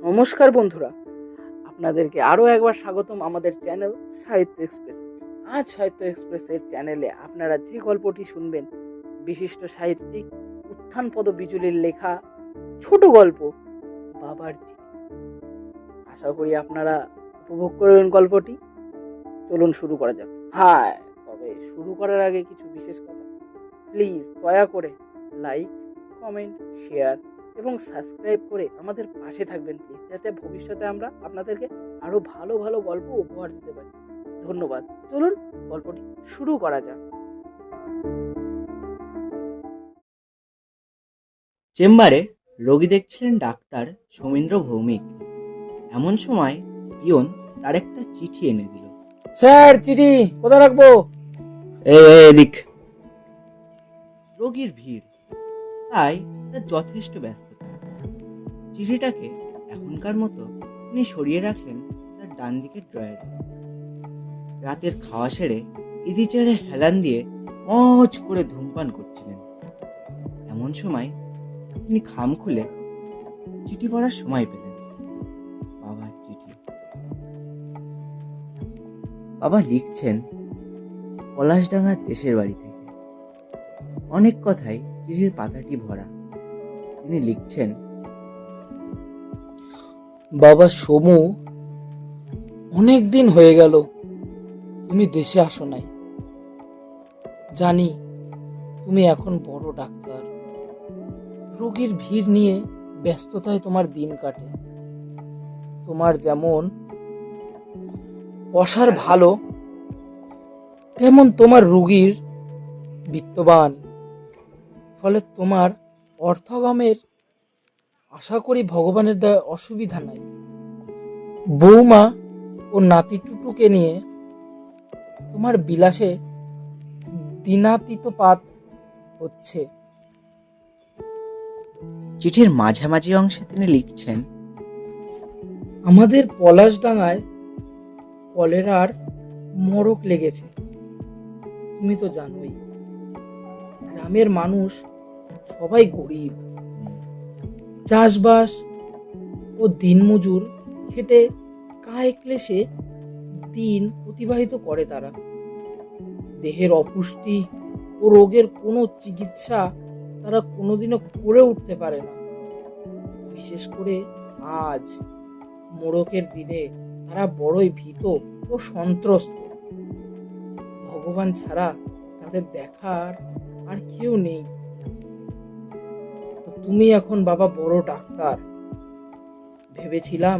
নমস্কার বন্ধুরা, আপনাদেরকে আরও একবার স্বাগতম আমাদের চ্যানেল সাহিত্য এক্সপ্রেস। আজ সাহিত্য এক্সপ্রেসের চ্যানেলে আপনারা যে গল্পটি শুনবেন, বিশিষ্ট সাহিত্যিক উত্থানপদ বিজুলির লেখা ছোট গল্প বাবার চিঠি। আশা করি আপনারা উপভোগ করবেন গল্পটি। চলুন শুরু করা যাক। হ্যাঁ, তবে শুরু করার আগে কিছু বিশেষ কথা। প্লিজ দয়া করে লাইক, কমেন্ট, শেয়ার এবং সাবস্ক্রাইব করে আমাদের পাশে থাকবেন প্লিজ, যাতে ভবিষ্যতে আমরা আপনাদেরকে আরো ভালো ভালো গল্প উপহার দিতে পারি। ধন্যবাদ। চলুন গল্পটি শুরু করা যাক। চেম্বারে রোগী দেখছিলেন ডাক্তার সৌমিন্দ্র ভৌমিক। এমন সময় পিয়ন তার একটা চিঠি এনে দিল। স্যার, চিঠি কোথায় রাখবো? এদিক। রোগীর ভিড়, তাই তার যথেষ্ট ব্যস্ততা। চিঠিটাকে এখনকার মতো তিনি সরিয়ে রাখলেন তার ডান দিকের ড্রয়ারে। রাতের খাওয়া সেরে ইজি চেয়ারে হেলান দিয়ে মজ করে ধূমপান করছিলেন। এমন সময় তিনি খাম খুলে চিঠি পড়ার সময় পেলেন। বাবার চিঠি। বাবা লিখছেন পলাশডাঙ্গার দেশের বাড়ি থেকে। অনেক কথাই চিঠির পাতাটি ভরা। তিনি লিখছেন, বাবা সমু, অনেক দিন হয়ে গেল তুমি দেশে আসো নাই। জানি তুমি এখন বড় ডাক্তার, রোগীর ভিড় নিয়ে ব্যস্ততায় তোমার দিন কাটে। তোমার যেমন পসার ভালো, তেমন তোমার রোগীর বিত্তবান, ফলে তোমার অর্থগমের আশা করি ভগবানের দয়া অসুবিধা নাই। বৌমা ও নাতি টুটুকে নিয়ে তোমার বিলাসে দিনাতিতপাত হচ্ছে। চিঠির মাঝামাঝি অংশে তিনি লিখছেন, আমাদের পলাশডাঙ্গায় কলেরার মরক লেগেছে, তুমি তো জানোই। গ্রামের মানুষ সবাই গরিব, চাষবাস ও দিনমজুর খেটে কায় ক্লেশে দিন অতিবাহিত করে তারা। দেহের অপুষ্টি ও রোগের কোনো চিকিৎসা তারা কোনোদিনও করে উঠতে পারে না। বিশেষ করে আজ মোড়কের দিনে তারা বড়ই ভীত ও সন্ত্রস্ত। ভগবান ছাড়া তাদের দেখার আর কেউ নেই। তো তুমি এখন বাবা বড় ডাক্তার, ভেবেছিলাম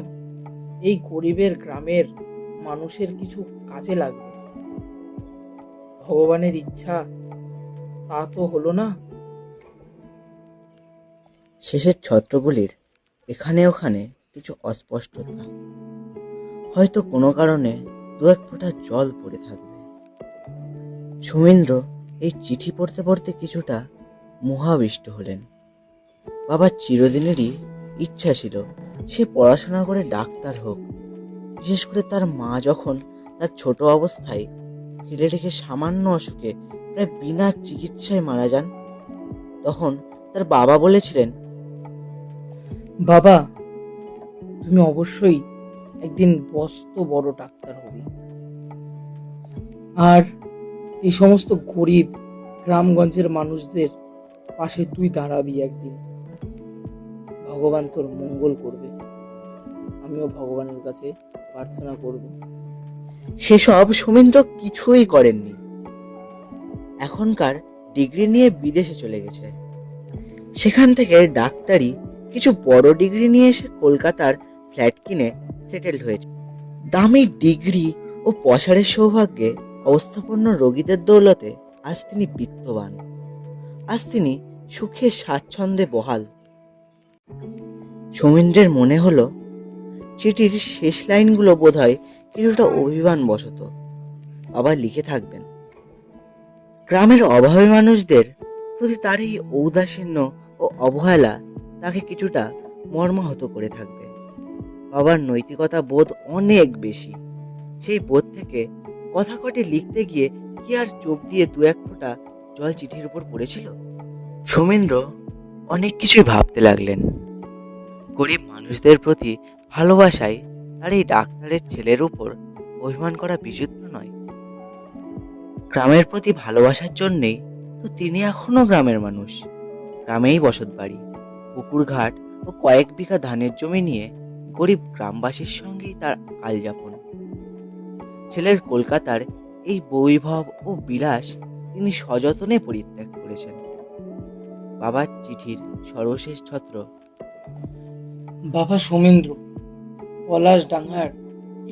এই গরিবের গ্রামের মানুষের কিছু কাজে লাগবে। ভগবানের ইচ্ছা তা তো হলো না। শেষের ছত্রগুলির এখানে ওখানে কিছু অস্পষ্টতা, হয়তো কোনো কারণে দু এক ফোঁটা জল পড়ে থাকবে। সৌমিন্দ্র এই চিঠি পড়তে পড়তে কিছুটা মোহাবিষ্ট হলেন। বাবার চিরদিনেরই ইচ্ছা ছিল সে পড়াশোনা করে ডাক্তার হোক। বিশেষ করে তার মা যখন তার ছোট অবস্থায় ফেলে রেখে সামান্য অসুখে প্রায় বিনা চিকিৎসায় মারা যান, তখন তার বাবা বলেছিলেন, বাবা, তুমি অবশ্যই একদিন মস্ত বড় ডাক্তার হবে, আর এই সমস্ত গরিব গ্রামগঞ্জের মানুষদের পাশে তুই দাঁড়াবি একদিন। ভগবান তোর মঙ্গল করবে, আমিও ভগবানের কাছে প্রার্থনা করব। সেসব সৌমিন্দ্র কিছুই করেননি। এখনকার ডিগ্রি নিয়ে বিদেশে চলে গেছে। সেখান থেকে ডাক্তারি কিছু বড় ডিগ্রি নিয়ে এসে কলকাতার ফ্ল্যাট কিনে সেটেলড হয়েছে। দামি ডিগ্রি ও পসারের সৌভাগ্যে অবস্থাপন্ন রোগীদের দৌলতে আজ তিনি বিত্তবান। আজ তিনি সুখে স্বাচ্ছন্দ্যে বহাল। সৌমিন্দ্রের মনে হলো চিঠির শেষ লাইনগুলো বোধহয় কিছুটা অভিমান বশত বাবা লিখে থাকবেন। গ্রামের অভাবী মানুষদের প্রতি তার এই ঔদাসীন্য ও অবহেলা তাকে কিছুটা মর্মাহত করে থাকবে। বাবার নৈতিকতা বোধ অনেক বেশি। সেই বোধ থেকে কথা কটি লিখতে গিয়ে কি আর চোখ দিয়ে দু এক ফোঁটা জল চিঠির উপর পড়েছিল? সৌমিন্দ্র অনেক কিছুই ভাবতে লাগলেন। গরিব মানুষদের প্রতি ভালোবাসায় তার এই ডাক্তারের ছেলের উপর অভিমান করা বিচিত্র নয়। গ্রামের প্রতি ভালোবাসার জন্যেই তো তিনি এখনো গ্রামের মানুষ। গ্রামেই বসত বাড়ি, পুকুর ঘাট ও কয়েক বিঘা ধানের জমি নিয়ে গরিব গ্রামবাসীর সঙ্গেই তার কালযাপন। ছেলের কলকাতার এই বৈভব ও বিলাস তিনি সযত্নে পরিত্যাগ করেছেন। বাবার চিঠির সর্বশেষ ছত্র: বাবা সোমেন্দ্র, পলাশ ডাঙ্গার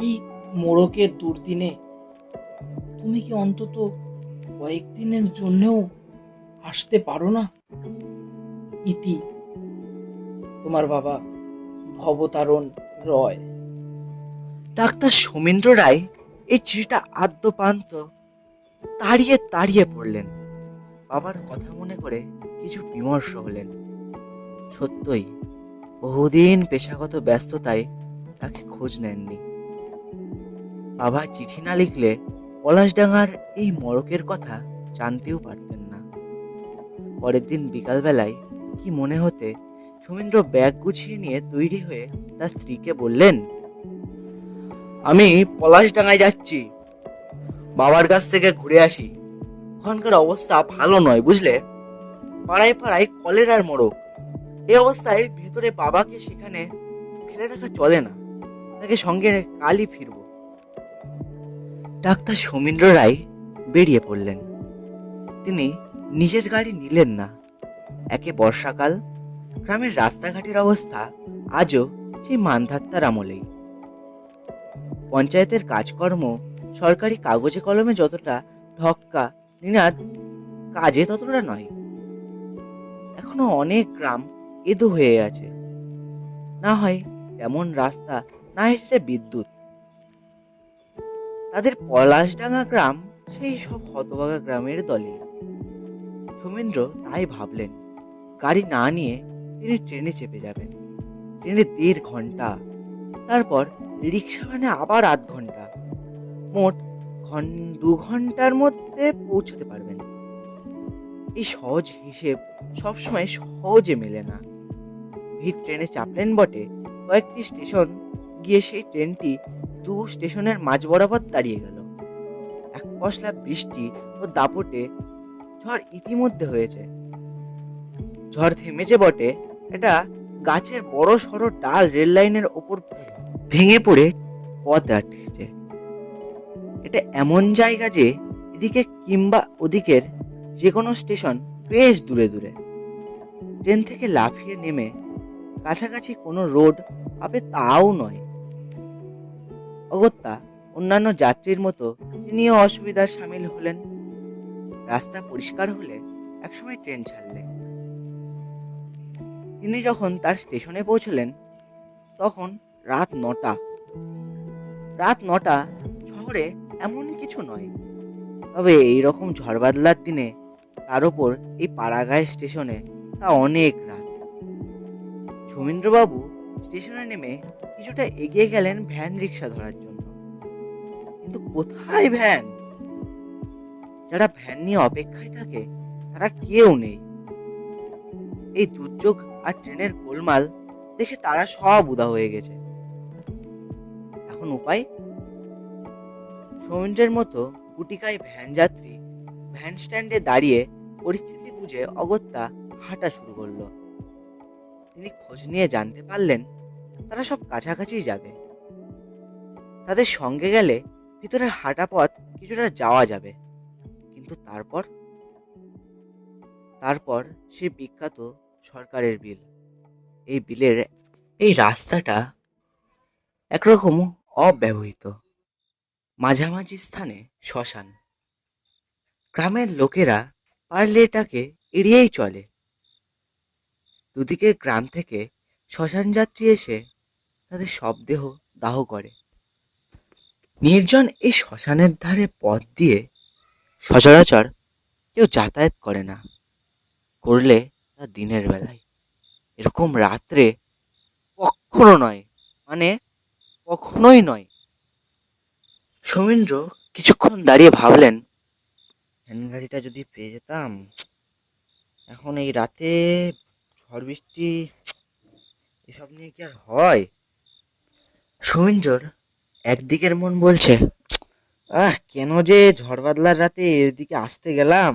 এই মোড়কের দুর্দিনে তুমি কি অন্তত কয়েকদিনের জন্যেও আসতে পারো না? ইতি, তোমার বাবা ভবতারণ রয়। ডাক্তার সোমেন্দ্র রায় এই চিঠিটা আদ্যপান্ত তাড়িয়ে তাড়িয়ে পড়লেন। বাবার কথা মনে করে কিছু বিমর্ষ হলেন। সত্যই বহুদিন পেশাগত ব্যস্ততায় তাকে খোঁজ নেননি। বাবা চিঠি না লিখলে পলাশডাঙ্গার এই মড়কের কথা জানতেও পারতেন না। পরের দিন বিকালবেলায় কি মনে হতে সোমেন্দ্র ব্যাগ গুছিয়ে নিয়ে তৈরি হয়ে তার স্ত্রীকে বললেন, আমি পলাশডাঙ্গায় যাচ্ছি, বাবার কাছ থেকে ঘুরে আসি। ওখানকার অবস্থা ভালো নয়, বুঝলে? পাড়ায় পাড়ায় কলেরার মড়ক। এই অবস্থায় ভেতরে বাবাকে সেখানে ফেলে রাখা চলে না, তাকে সঙ্গে কালই ফিরব। ডাক্তার সোমেন্দ্র রায় বেরিয়ে পড়লেন। তিনি নিজের গাড়ি নিলেন না। একে বর্ষাকাল, গ্রামের রাস্তাঘাটের অবস্থা আজও সেই মানধাত্তার আমলেই। পঞ্চায়েতের কাজকর্ম সরকারি কাগজে কলমে যতটা ঢক্কা নিনাদ, কাজে ততটা নয়। এখনো অনেক গ্রাম এদো হয়ে আছে, না হয় তেমন রাস্তা, না এসেছে বিদ্যুৎ। তাদের পলাশডাঙ্গা গ্রাম সেই সব হতভাগা গ্রামের দলে। সোমেন্দ্র তাই ভাবলেন, গাড়ি না নিয়ে তিনি ট্রেনে চেপে যাবেন। ট্রেনে 1.5 ঘন্টা, তারপর রিক্সা ভ্যানে আবার 8 ঘন্টা, মোট 2 ঘন্টার মধ্যে পৌঁছতে পারবেন। এই সহজ হিসেব সবসময় সহজে মেলে না। ভিড় ট্রেনে চাপলেন বটে, কয়েকটি স্টেশন গিয়ে সেই ট্রেনটি 2 স্টেশনের মাঝ বরাবর দাঁড়িয়ে গেল। এক পশলা বৃষ্টি ও দাপটে ঝড় ইতিমধ্যে হয়েছে। ঝড় থেমেছে বটে, এটা গাছের বড় সড়ো ডাল রেল লাইনের ওপর ভেঙে পড়ে পথ আটকেছে। এটা এমন জায়গা যে এদিকে কিংবা ওদিকের যে কোনো স্টেশন বেশ দূরে দূরে। ট্রেন থেকে লাফিয়ে নেমে কাছাকাছি কোনো রোড পাবে তাও নয়। অগত্যা অন্যান্য যাত্রীর মতো তিনিও অসুবিধার সামিল হলেন। রাস্তা পরিষ্কার হলে একসময় ট্রেন ছাড়লে। তিনি যখন তার স্টেশনে পৌঁছলেন তখন রাত 9টা। রাত 9টা শহরে এমন কিছু নয়, তবে এইরকম ঝড় বাদলার দিনে, তার ওপর এই পাড়াগাঁয়ের স্টেশনে, তা অনেক রাত। সোমেন্দ্রবাবু স্টেশনে নেমে কিছুটা এগিয়ে গেলেন ভ্যান রিক্সা ধরার জন্য, কিন্তু কোথায় ভ্যান? যারা ভ্যান নিয়ে অপেক্ষায় থাকে তারা কেউ নেই। এই দুর্যোগ আর ট্রেনের গোলমাল দেখে তারা সব উদা হয়ে গেছে। এখন উপায়? সৌমেন্দ্রের মতো গুটিকায় ভ্যান যাত্রী ভ্যান স্ট্যান্ডে দাঁড়িয়ে পরিস্থিতি বুঝে অগত্যা হাঁটা শুরু করলো। তিনি খোঁজ নিয়ে জানতে পারলেন তারা সব কাছাকাছি যাবে। তাদের সঙ্গে গেলে ভিতরের হাঁটা পথ কিছুটা যাওয়া যাবে, কিন্তু তারপর সেই বিখ্যাত সরকারের বিল। এই বিলের এই রাস্তাটা একরকম অব্যবহৃত। মাঝামাঝি স্থানে শ্মশান। গ্রামের লোকেরা পারলে এটাকে এড়িয়েই চলে। দুদিকের গ্রাম থেকে শ্মশান যাত্রী এসে তাদের শবদেহ দাহ করে। নির্জন এই শ্মশানের ধারে পথ দিয়ে সচরাচর কেউ যাতায়াত করে না, করলে তা দিনের বেলায়। এরকম রাত্রে কখনো নয়, মানে কখনোই নয়। সোমেন্দ্র কিছুক্ষণ দাঁড়িয়ে ভাবলেন, ভ্যান গাড়িটা যদি পেয়ে যেতাম। এখন এই রাতে ঝড় বৃষ্টি এসব নিয়ে কি আর হয়? সৌমিন্দ্রর একদিকের মন বলছে, কেন যে ঝড় বাদলার রাতে এর দিকে আসতে গেলাম।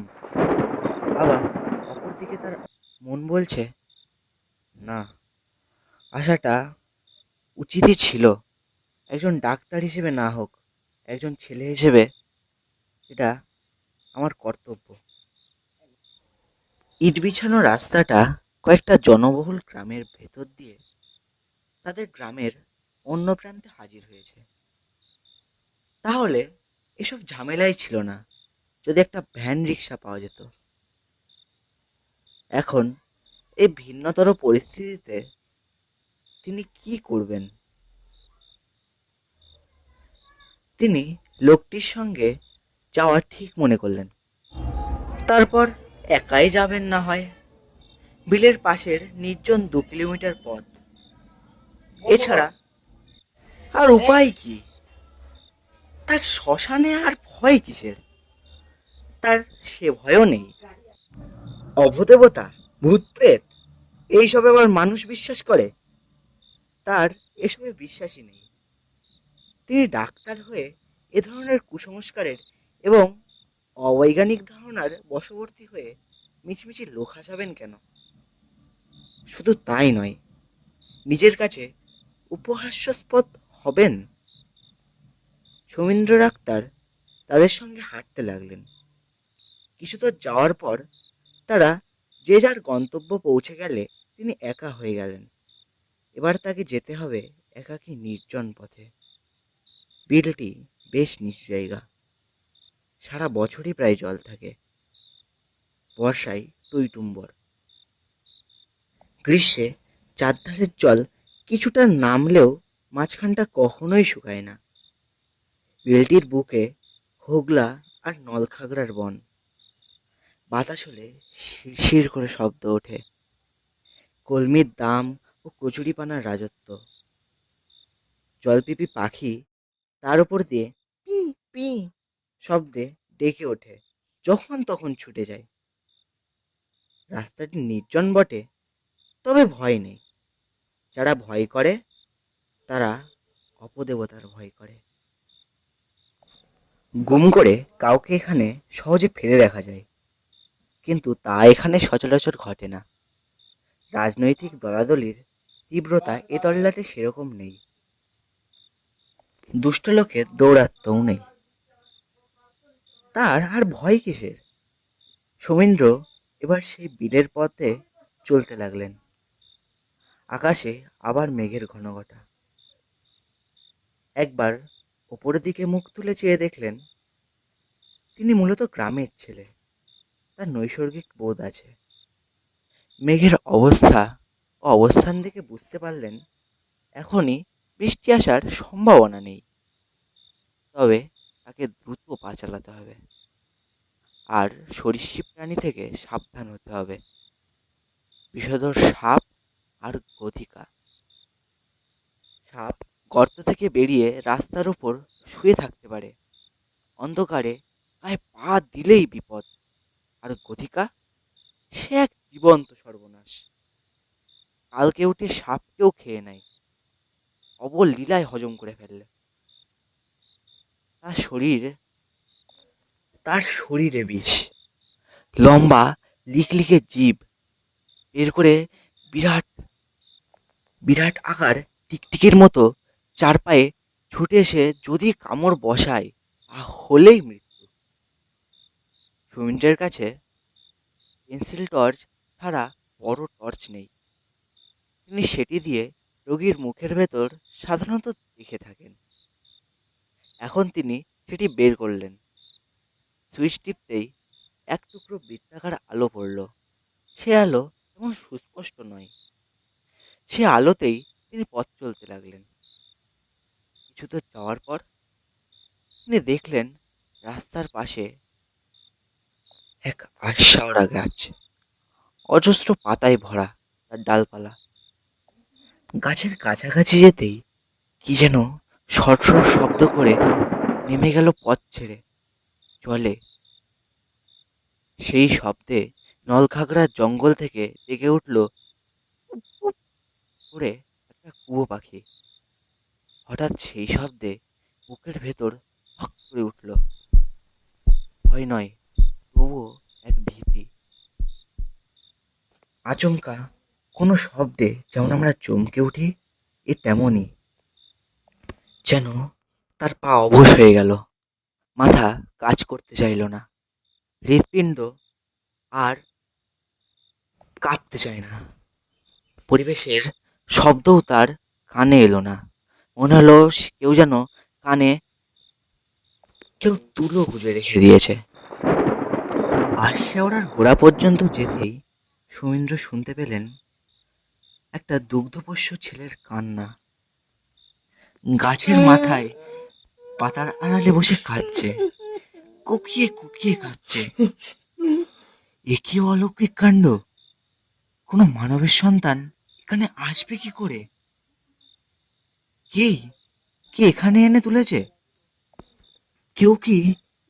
আবার অপরদিকে তার মন বলছে, না, আসাটা উচিতই ছিল। একজন ডাক্তার হিসেবে না হোক, একজন ছেলে হিসেবে এটা আমার কর্তব্য। ইট বিছানো রাস্তাটা কয়েকটা জনবহুল গ্রামের ভেতর দিয়ে তাদের গ্রামের অন্য প্রান্তে হাজির হয়েছে। তাহলে এসব ঝামেলাই ছিল না যদি একটা ভ্যান রিক্সা পাওয়া যেত। এখন এই ভিন্নতর পরিস্থিতিতে তিনি কি করবেন? তিনি লোকটির সঙ্গে যাওয়া ঠিক মনে করলেন। তারপর একাই যাবেন না হয়। বিলের পাশের নির্জন 2 কিলোমিটার পথ, এছাড়া আর উপায় কি? তার শ্মশানে আর ভয় কিসের? তার সে ভয়ও নেই। অভদেবতা, ভূত প্রেত, এইসব আবার মানুষ বিশ্বাস করে? তার এসবে বিশ্বাসই নেই। তিনি ডাক্তার হয়ে এ ধরনের কুসংস্কারের এবং অবৈজ্ঞানিক ধারণার বশবর্তী হয়ে মিছিমিছি লোক হাসাবেন কেন? শুধু তাই নয়, নিজের কাছে উপহাস্যস্পদ হবেন। সৌমিন্দ্র ডাক্তার তাদের সঙ্গে হাঁটতে লাগলেন। কিছু দূর যাওয়ার পর তারা যে যার গন্তব্য পৌঁছে গেলে তিনি একা হয়ে গেলেন। এবার তাকে যেতে হবে একাকী নির্জন পথে। বিলটি বেশ নিচু জায়গা, সারা বছরই প্রায় জল থাকে। বর্ষায় টইটুম্বর, গ্রীষ্মে চারধারের জল কিছুটা নামলেও মাঝখানটা কখনোই শুকায় না। বিলটির বুকে হোগলা আর নলখাগড়ার বন। বাতাস হলে শিরশির করে শব্দ ওঠে। কলমির দাম ও কচুরিপানার রাজত্ব। জলপিপি পাখি তার উপর দিয়ে পি পি শব্দে ডেকে ওঠে, যখন তখন ছুটে যায়। রাস্তাটি নির্জন বটে, তবে ভয় নেই। যারা ভয় করে তারা অপদেবতার ভয় করে। গুম করে কাউকে এখানে সহজে ফেলে দেখা যায়, কিন্তু তা এখানে সচরাচর ঘটে না। রাজনৈতিক দলাদলির তীব্রতা এ তল্লাটে সেরকম নেই। দুষ্ট লোকের দৌরাত্ম্যও নেই। তার আর ভয় কিসের? সৌমিন্দ্র এবার সেই বিলের পথে চলতে লাগলেন। আকাশে আবার মেঘের ঘনঘটা। একবার ওপরের দিকে মুখ তুলে চেয়ে দেখলেন, তিনি মূলত গ্রামের ছেলে, তার নৈসর্গিক বোধ আছে। মেঘের অবস্থা ও অবস্থান দেখে বুঝতে পারলেন এখনই বৃষ্টি আসার সম্ভাবনা নেই। তবে তাকে দ্রুত পা চালাতে হবে, আর সরীসৃপ প্রাণী থেকে সাবধান হতে হবে। বিষধর সাপ আর গধিকা। সাপ গর্ত থেকে বেরিয়ে রাস্তার উপর শুয়ে থাকতে পারে, অন্ধকারে গায়ে পা দিলেই বিপদ। আর গধিকা, সে এক জীবন্ত সর্বনাশ। কালকে উঠে সাপকেও খেয়ে নেয়, অবলীলায় হজম করে ফেললে। তার শরীর তার শরীরে বিষ। লম্বা লিকলিকে জিভ বের করে বিরাট বিরাট আকার টিকটিকির মতো চার পায়ে ছুটে এসে যদি কামড় বসায়, হলেই মৃত্যু। সুমিন্দ্রের কাছে পেন্সিল টর্চ ছাড়া বড় টর্চ নেই। তিনি সেটি দিয়ে রোগীর মুখের ভেতর সাধারণত দেখে থাকেন। এখন তিনি সেটি বের করলেন। সুইচ টিপতেই এক টুকরো বৃত্তাকার আলো পড়ল। সে আলো তেমন সুস্পষ্ট নয়। সে আলোতেই তিনি পথ চলতে লাগলেন। কিছু দূর যাওয়ার পর তিনি দেখলেন রাস্তার পাশে এক আশাওড়া গাছ, অজস্র পাতায় ভরা তার ডালপালা। গাছের কাছাকাছি যেতেই কি যেন সরসর শব্দ করে নেমে গেল পথ ছেড়ে জলে। সেই শব্দে নলখাগড়ার জঙ্গল থেকে ডেকে উঠল উপ উপ করে একটা কুয়ো পাখি। হঠাৎ সেই শব্দে বুকের ভেতর হক করে উঠল। ভয় নয়, তবুও এক ভীতি। আচমকা কোনো শব্দে যেমন আমরা চমকে উঠি, এ তেমনই। যেন তার পা অবশ হয়ে গেল, মাথা কাজ করতে চাইল না, হৃৎপিণ্ড আর কাঁপতে চায় না। পরিবেশের শব্দও তার কানে এলো না। মনে হলো কেউ যেন কানে কেউ তুলো গুঁজে রেখে দিয়েছে। আশাওড়ার গোড়া পর্যন্ত যেতেই সৌমিন্দ্র শুনতে পেলেন একটা দুগ্ধপোষ্য ছেলের কান্না। গাছের মাথায় পাতার আড়ালে বসে কাঁদছে, কুকিয়ে কুকিয়ে কাঁদছে। এ কি অলৌকিক কাণ্ড! কোনো মানবের সন্তান এখানে আসবে কি করে? কে কে এখানে এনে তুলেছে? কেউ কি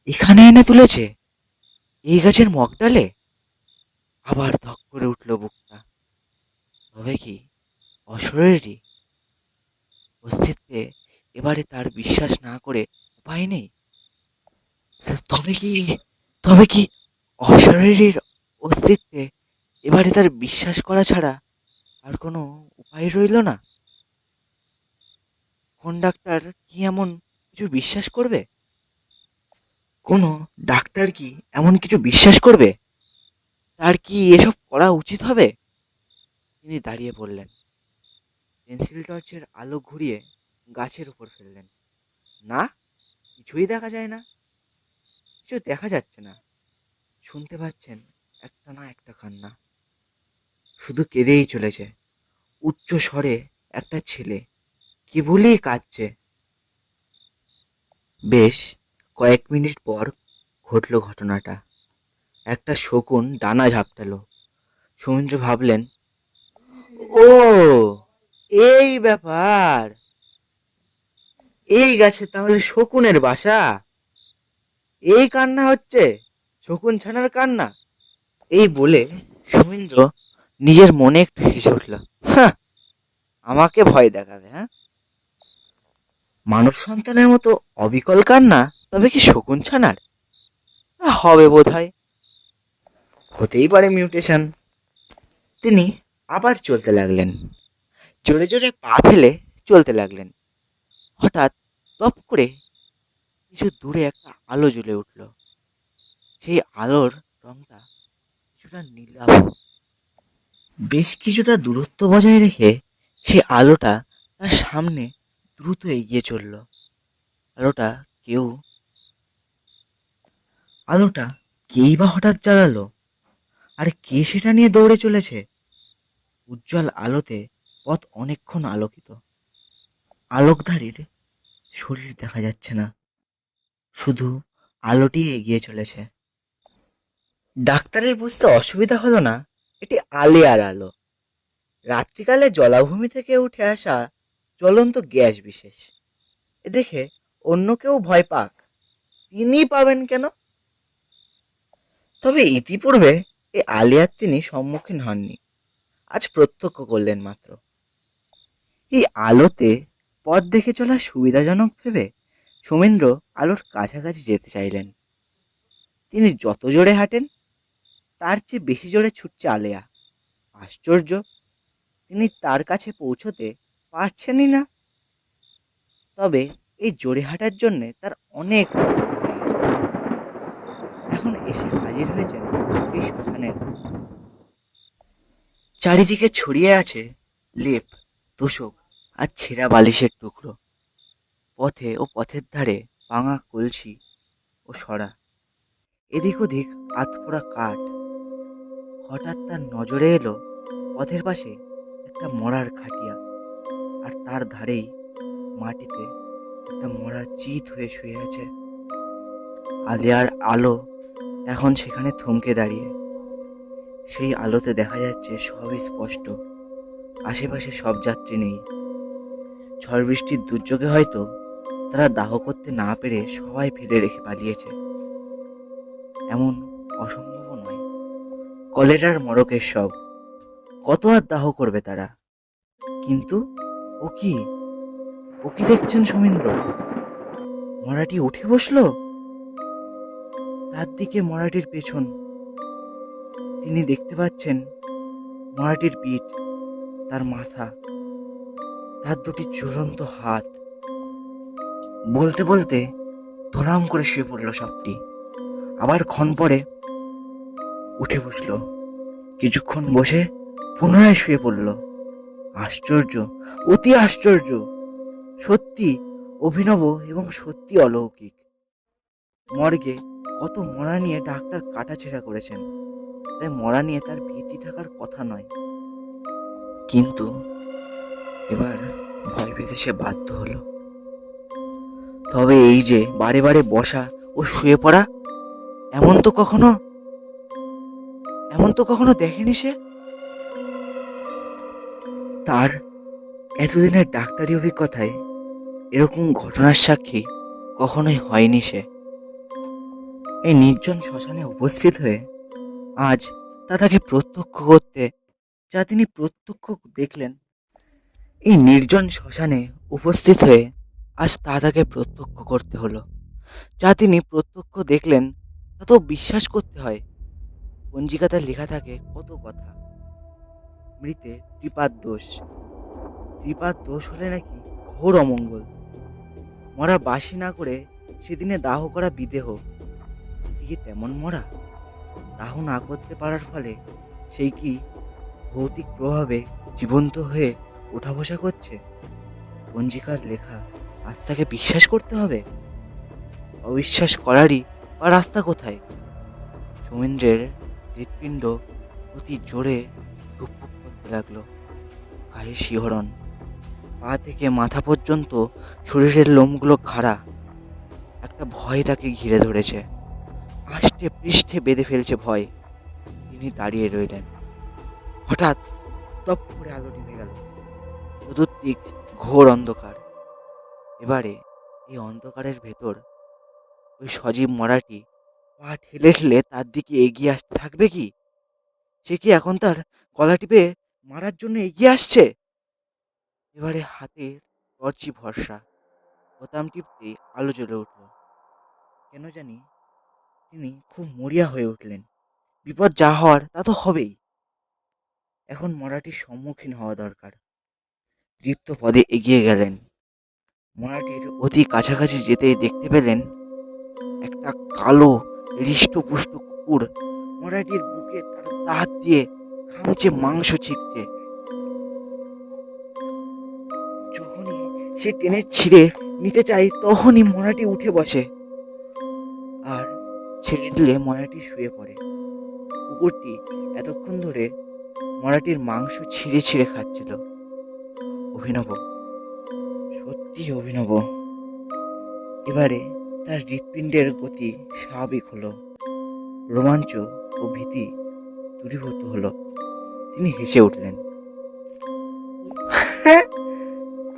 এখানে এনে তুলেছে? এই গাছের মগডালে? আবার ধক করে উঠল বুকটা। তবে কি অশরীরই অস্তিত্বে এবারে তার বিশ্বাস না করে উপায় নেই। তবে কি তবে কি অশরীরীর অস্তিত্বে এবারে তার বিশ্বাস করা ছাড়া আর কোনো উপায় রইল না? কোন ডাক্তার কি এমন কিছু বিশ্বাস করবে? কোনো ডাক্তার কি এমন কিছু বিশ্বাস করবে? তার কি এসব করা উচিত হবে? তিনি দাঁড়িয়ে পড়লেন, পেন্সিল টর্চের আলো ঘুরিয়ে গাছের উপর ফেললেন। না, কিছুই দেখা যায় না, কিছু দেখা যাচ্ছে না। শুনতে পাচ্ছেন একটা না একটা কান্না, শুধু কেঁদেই চলেছে। উচ্চ স্বরে একটা ছেলে কেবলই কাঁদছে। বেশ কয়েক মিনিট পর ঘটল ঘটনাটা। একটা শকুন ডানা ঝাপটালো। সমুদ্র ভাবলেন, ও এই ব্যাপার, এই গাছে তাহলে শকুনের বাসা। এই কান্না হচ্ছে, শকুন ছানার কান্না। এই বলে সমীন্দ্র নিজের মনে একটু হেসে উঠল। হ্যাঁ, আমাকে ভয় দেখাবে? হ্যাঁ, মানব সন্তানের মতো অবিকল কান্না তবে কি শকুন ছানার? হবে বোধ হয়, হতেই পারে মিউটেশন। তিনি আবার চলতে লাগলেন, জোরে জোরে পা ফেলে চলতে লাগলেন। হঠাৎ টপ করে কিছু দূরে একটা আলো জ্বলে উঠল। সেই আলোর রংটা কিছুটা নীলাভ। বেশ কিছুটা দূরত্ব বজায় রেখে সে আলোটা তার সামনে দ্রুত এগিয়ে চলল। আলোটা কেউ আলোটা কেই বা হঠাৎ জ্বালালো, আর কে সেটা নিয়ে দৌড়ে চলেছে? উজ্জ্বল আলোতে পথ অনেকক্ষণ আলোকিত। আলোকধারীর শরীর দেখা যাচ্ছে না, শুধু আলোটি এগিয়ে চলেছে। ডাক্তারের বুঝতে অসুবিধা হলো না এটি আলেয়ার আলো, রাত্রিকালে জলাভূমি থেকে উঠে আসা জ্বলন্ত গ্যাস বিশেষ। এ দেখে অন্য কেউ ভয় পাক, তিনি পাবেন কেন? তবে ইতিপূর্বে এই আলিয়ার তিনি সম্মুখীন হননি, আজ প্রত্যক্ষ করলেন মাত্র। এই আলোতে পথ দেখে চলা সুবিধাজনক ভেবে সোমেন্দ্র আলোর কাছাকাছি যেতে চাইলেন। তিনি যত জোরে হাঁটেন তার চেয়ে বেশি জোরে ছুটছে আলেয়া। আশ্চর্য, তিনি তার কাছে পৌঁছতে পারছেনই না। তবে এই জোরে হাঁটার জন্যে তার অনেক পথ হয়ে গেছে। এখন এসে হাজির হয়েছেন সেই শ্মশানের কাছে। চারিদিকে ছড়িয়ে আছে লেপ, তোষক আর ছেঁড়া বালিশের টুকরো। পথে ও পথের ধারে ভাঙা কলসি ও সরা, এদিক ওদিক আধপোড়া কাঠ। হঠাৎ তার নজরে এলো পথের পাশে একটা মরার খাটিয়া, আর তার ধারেই মাটিতে একটা মরা চিত হয়ে শুয়ে আছে। আলিয়ার আলো এখন সেখানে থমকে দাঁড়িয়ে। সেই আলোতে দেখা যাচ্ছে সবই স্পষ্ট, আশেপাশে সব যাত্রী নেই। ঝড় বৃষ্টির দুর্যোগে হয়তো তারা দাহ করতে না পেরে সবাই ফেলে রেখে পালিয়েছে। এমন অসম্ভব নয়, কলেরার মরকের সব, কত আর দাহ করবে তারা? কিন্তু ও কি, ও কি দেখছেন সৌমিন্দ্র? মরাটি উঠে বসলো। তার দিকে মরাটির পেছন। তিনি দেখতে পাচ্ছেন মরাটির পিঠ, তার মাথা, তার দুটি ঝুলন্ত হাত। বলতে বলতে ধরাম করে শুয়ে পড়ল সাপটি। আবার ক্ষণ পরে উঠে বসলো। কিছুক্ষণ বসে পুনরায় শুয়ে পড়ল। আশ্চর্য, অতি আশ্চর্য, সত্যি অভিনব এবং সত্যি অলৌকিক। মর্গে কত মরা নিয়ে ডাক্তার কাটাছেঁড়া করেছেন, তাই মরা নিয়ে তার ভীতি থাকার কথা নয়। কিন্তু এবার ভয় পেতে সে বাধ্য হলো। তবে এই যে বারে বারে বসা ও শুয়ে পড়া, এমন তো কখনো দেখেনি সে। তার এতদিনের ডাক্তারি অভিজ্ঞতায় এরকম ঘটনার সাক্ষী কখনোই হয়নি সে। এই নির্জন শ্মশানে উপস্থিত হয়ে আজ তা তাকে প্রত্যক্ষ করতে, যা তিনি প্রত্যক্ষ দেখলেন, এই নির্জন শ্মশানে উপস্থিত হয়ে আজ তা তাকে প্রত্যক্ষ করতে হলো। যা তিনি প্রত্যক্ষ দেখলেন তা তো বিশ্বাস করতে হয়। পঞ্জিকাতে লেখা থাকে কত কথা। মৃতে ত্রিপাদ দোষ, ত্রিপাদ দোষ হলে নাকি ঘোর অমঙ্গল। মরা বাসি না করে সেদিনে দাহ করা বিদেহ, এটি কি তেমন মরা? দাহ না করতে পারার ফলে সেই কি ভৌতিক প্রভাবে জীবন্ত হয়ে ওঠা বসা করছে? পঞ্জিকার লেখা আজ তাকে বিশ্বাস করতে হবে? অবিশ্বাস করারই বা রাস্তা কোথায়? সৌমেন্দ্রের হৃৎপিণ্ড অতি জোরে ধুকপুক করতে লাগলো। গায়ে শিহরণ, পা থেকে মাথা পর্যন্ত শরীরের লোমগুলো খাড়া। একটা ভয় তাকে ঘিরে ধরেছে, আষ্টে পৃষ্ঠে বেঁধে ফেলছে ভয়। তিনি দাঁড়িয়ে রইলেন। হঠাৎ টপ করে আলো নিভে গেল। চতুর্দিক ঘোর অন্ধকার। এবারে এই অন্ধকারের ভেতর ওই সজীব মরাটি পা ঠেলে ঠেলে তার দিকে এগিয়ে আসতে থাকবে কি? সে কি এখন তার গলা টিপে মারার জন্য এগিয়ে আসছে? এবারে হাতে টর্চই ভরসা। বোতাম টিপতে আলো জ্বলে উঠল। কেন জানি তিনি খুব মরিয়া হয়ে উঠলেন। বিপদ যা হওয়ার তা তো হবেই। এখন মরাটির সম্মুখীন হওয়া দরকার। দৃপ্ত পদে এগিয়ে গেলেন। মরাটির অতি কাছাকাছি যেতেই দেখতে পেলেন একটা কালো হৃষ্টপুষ্ট কুকুর মরাটির বুকে তার দাঁত দিয়ে খামচে মাংস ছিঁড়ছে। যখনই সে টেনে ছিঁড়ে নিতে চায় তখনই মরাটি উঠে বসে, আর ছেড়ে দিলে মরাটি শুয়ে পড়ে। কুকুরটি এতক্ষণ ধরে মরাটির মাংস ছিঁড়ে ছিঁড়ে খাচ্ছিল। অভিনব, সত্যি অভিনব। এবারে তার হৃৎপিণ্ডের গতি স্বাভাবিক হলো। রোমাঞ্চ ও ভীতি দূরীভূত হলো। তিনি হেসে উঠলেন।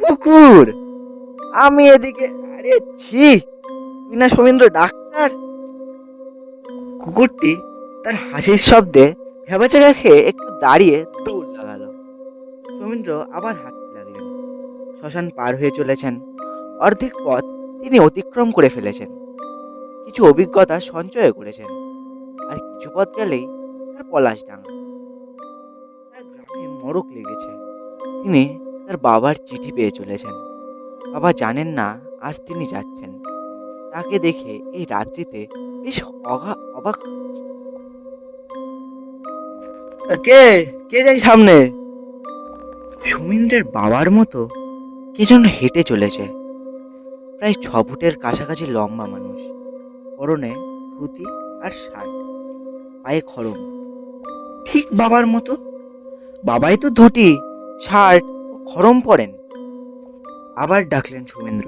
কুকুর, আমি এদিকে, আরে ছি, তুই না সৌমেন্দ্র ডাক্তার? কুকুরটি তার হাসির শব্দে ভেবাচাকা খেয়ে একটু দাঁড়িয়ে দৌড় লাগালো। সৌমেন্দ্র আবার হাঁটতে লাগলেন। শ্মশান পার হয়ে চলেছেন। অর্ধেক পথ তিনি অতিক্রম করে ফেলেছেন। কিছু অভিজ্ঞতা সঞ্চয় করেছেন। আর কিছু পথ গেলেই তার পলাশডাঙ্গা। তার গ্রামে মড়ক লেগেছে। তিনি তার বাবার চিঠি পেয়ে চলেছেন। বাবা জানেন না আজ তিনি যাচ্ছেন। তাকে দেখে এই রাত্রিতে বেশ অবাক। কে কে যাই সামনে? সুমিন্দ্রের বাবার মতো কে যেন হেঁটে চলেছে। প্রায় 6 ফুটের কাছাকাছি লম্বা মানুষ। পরনে ধুতি আর শার্ট, পায়ে খড়ম, ঠিক বাবার মতো। বাবাই তো ধুতি, শার্ট ও খড়ম পরেন। আবার ডাকলেন সুমেন্দ্র।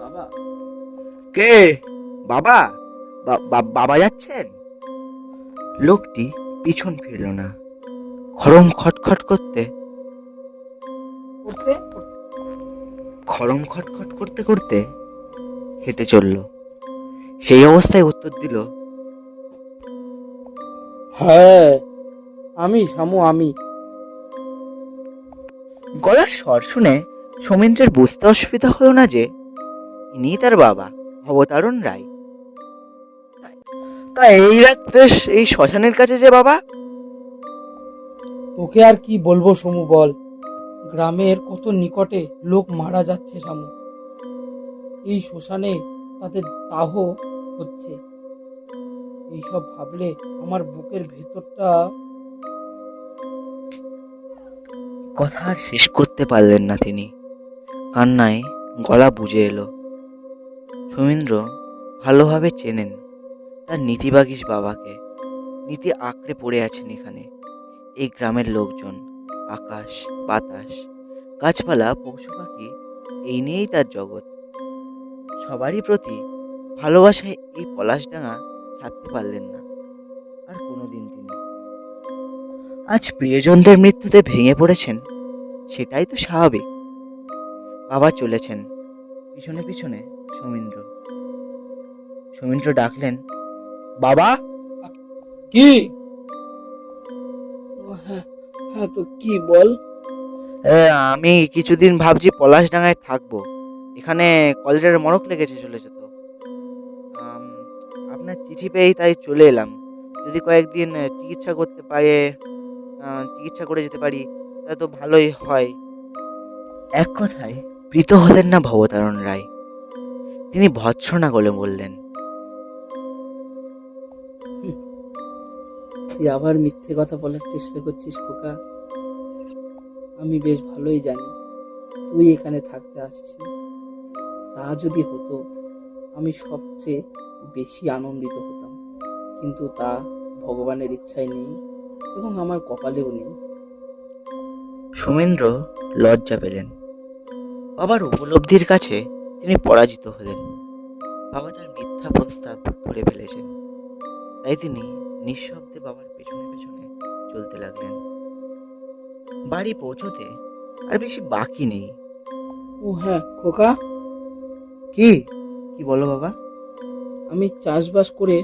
বাবা, কে? বাবা? বাবা যাচ্ছেন? লোকটি পিছন ফিরল না। খড়ম খটখট করতে করতে খড়ম খটখট করতে করতে হেঁটে চলল। সেই অবস্থায় উত্তর দিল, হ্যাঁ, আমি শামু, আমি। গলার স্বর শুনে সৌমিত্রের বুঝতে অসুবিধা হলো না যে ইনি তার বাবা ভবতারণ রায়। তা এই রাত্রে এই শ্মশানের কাছে যে বাবা? তোকে আর কি বলবো সমু বল, গ্রামের কত নিকটে লোক মারা যাচ্ছে শামু। এই শ্মশানে তাদের দাহ হচ্ছে। এইসব ভাবলে আমার বুকের ভেতরটা। কথা আর শেষ করতে পারলেন না তিনি, কান্নায় গলা বুজে এলো। সৌমিন্দ্র ভালোভাবে চেনেন তার নীতিবাগীশ বাবাকে। নীতি আঁকড়ে পড়ে আছেন এখানে এই গ্রামের লোকজন। আকাশ, বাতাস, গাছপালা, পশু পাখি, এই নিয়েই তার জগৎ। সবারই প্রতি ভালোবাসায় এই পলাশডাঙ্গা ছাড়তে পারলেন না আর কোনোদিন তিনি। আজ প্রিয়জনদের মৃত্যুতে ভেঙে পড়েছেন, সেটাই তো স্বাভাবিক। বাবা চলেছেন, পিছনে পিছনে সৌমিন্দ্র। সৌমিন্দ্র ডাকলেন, বাবা। কি? হ্যাঁ, হ্যাঁ, তো কি বল। আমি কিছুদিন ভাবছি পলাশডাঙ্গায় থাকবো। এখানে কলেরার মরক লেগেছে চলেছে তো। আম, আপনার চিঠি পেয়েই তাই চলে এলাম। যদি কয়েকদিন চিকিৎসা করতে পারে, চিকিৎসা করে যেতে পারি, তাহলে তো ভালোই হয়। এক কথায় প্রীত হলেন না ভবতারণ রায়। তিনি ভৎসনা করে বললেন, তুই আবার মিথ্যে কথা বলার চেষ্টা করছিস খোকা। আমি বেশ ভালোই জানি তুই এখানে থাকতে আসিস। তা যদি হতো আমি সবচেয়ে বেশি আনন্দিত হতাম, কিন্তু তা ভগবানের ইচ্ছায় নেই এবং আমার কপালেও নেই। সৌমেন্দ্র লজ্জা পেলেন। বাবার উপলব্ধির কাছে তিনি পরাজিত হলেন। বাবা তার মিথ্যা প্রস্তাব ধরে ফেলেছেন, তাই তিনি নিঃশব্দে বাবার পেছনে পেছনে চলতে লাগলেন। বাড়ি পৌঁছতে আর বেশি বাকি নেই। ও হ্যাঁ খোকা, কি কি বলো বাবা? আমি চাষবাস করে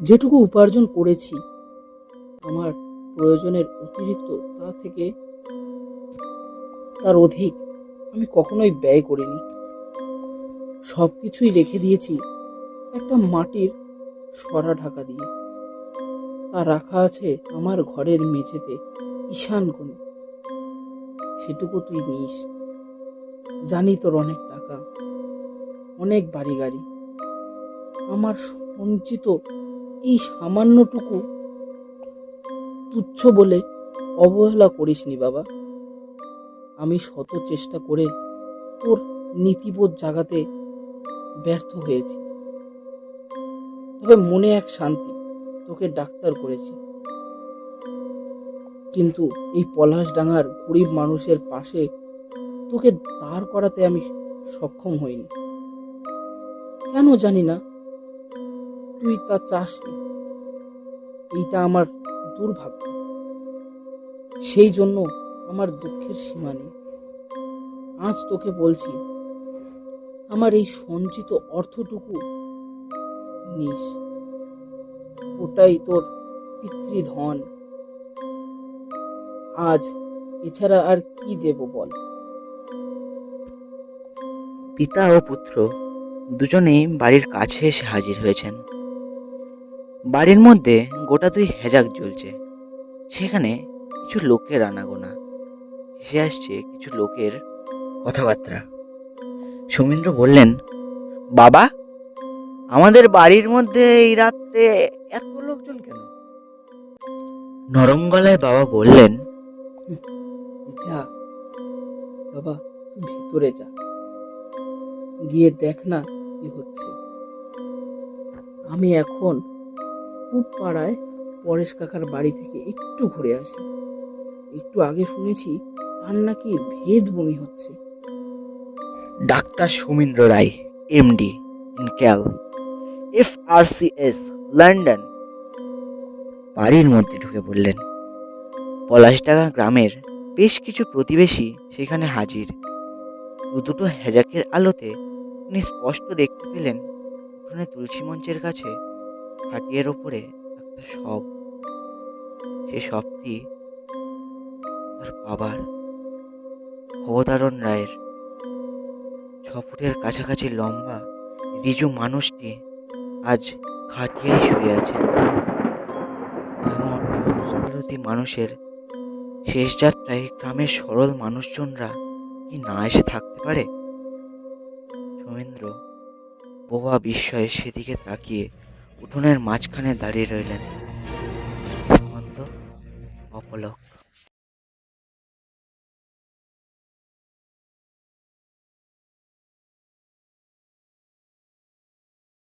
যেটুকু উপার্জন করেছি, আমার প্রয়োজনের অতিরিক্ত তার অধিক আমি কখনোই ব্যয় করিনি। সব কিছুই রেখে দিয়েছি একটা মাটির সরা ঢাকা দিয়ে। তা রাখা আছে আমার ঘরের মেঝেতে ঈশান কোণে। সেটুকু তুই নিস। জানি তোর অনেক টাকা, অনেক বাড়ি গাড়ি। আমার সঞ্চিত এই সামান্যটুকু তুচ্ছ বলে অবহেলা করিসনি বাবা। আমি শত চেষ্টা করে তোর নীতিবোধ জাগাতে ব্যর্থ হয়েছি, তবে মনে এক শান্তি, তোকে ডাক্তার করেছি। কিন্তু এই পলাশডাঙ্গার গরিব মানুষের পাশে তোকে দাঁড় করাতে আমি সক্ষম হইনি। কেন জানি না, তুই তা চাসনি। এইটা আমার দুর্ভাগ্য। সেই জন্য আমার দুঃখের সীমা নেই। আজ তোকে বলছি, আমার এই সঞ্চিত অর্থটুকু নিস। ওটাই তোর পিতৃধন। আজ এছাড়া আর কি দেব বল। পিতা ও পুত্র দুজনেই বাড়ির কাছে এসে হাজির হয়েছেন। বাড়ির মধ্যে গোটা 2 হেজাক জ্বলছে। সেখানে কিছু লোকের আনাগোনা, ভেসে আসছে কিছু লোকের কথাবার্তা। সৌমিন্দ্র বললেন, বাবা, আমাদের বাড়ির মধ্যে এই রাত্রে এত লোকজন কেন? নরম গলায় বাবা বললেন, যা বাবা, তুই ভেতরে যা, গিয়ে দেখ না কি হচ্ছে। আমি এখন পূব পাড়ায় পরেশ কাকার বাড়ি থেকে একটু ঘুরে আসি। একটু আগে শুনেছি তার নাকি ভেদ বমি হচ্ছে। Doctor Soumindra Roy, MD in Cal, FRCS, London, বাড়ির মধ্যে ঢুকে পড়লেন। পলাশডাঙ্গা গ্রামের বেশ কিছু প্রতিবেশী সেখানে হাজির। দুটো হেজাকের আলোতে তিনি স্পষ্ট দেখতে পেলেন উঠোনে তুলসী মঞ্চের কাছে খাটিয়ার ওপরে একটা শব। সে শবটি তার বাবার। অবতারণ রায়ের। 6 ফুটের কাছাকাছি লম্বা রিজু মানুষটি আজ খাটিয়ায় শুয়ে আছেন। এমন অবস্থারতি মানুষের শেষ যাত্রায় গ্রামের সরল মানুষজনরা কি না এসে থাকতে পারে? সৌমেন্দ্র বোবা বিস্ময়ে সেদিকে তাকিয়ে উঠোনের মাঝখানে দাঁড়িয়ে রইলেন, স্পন্দ অপলক।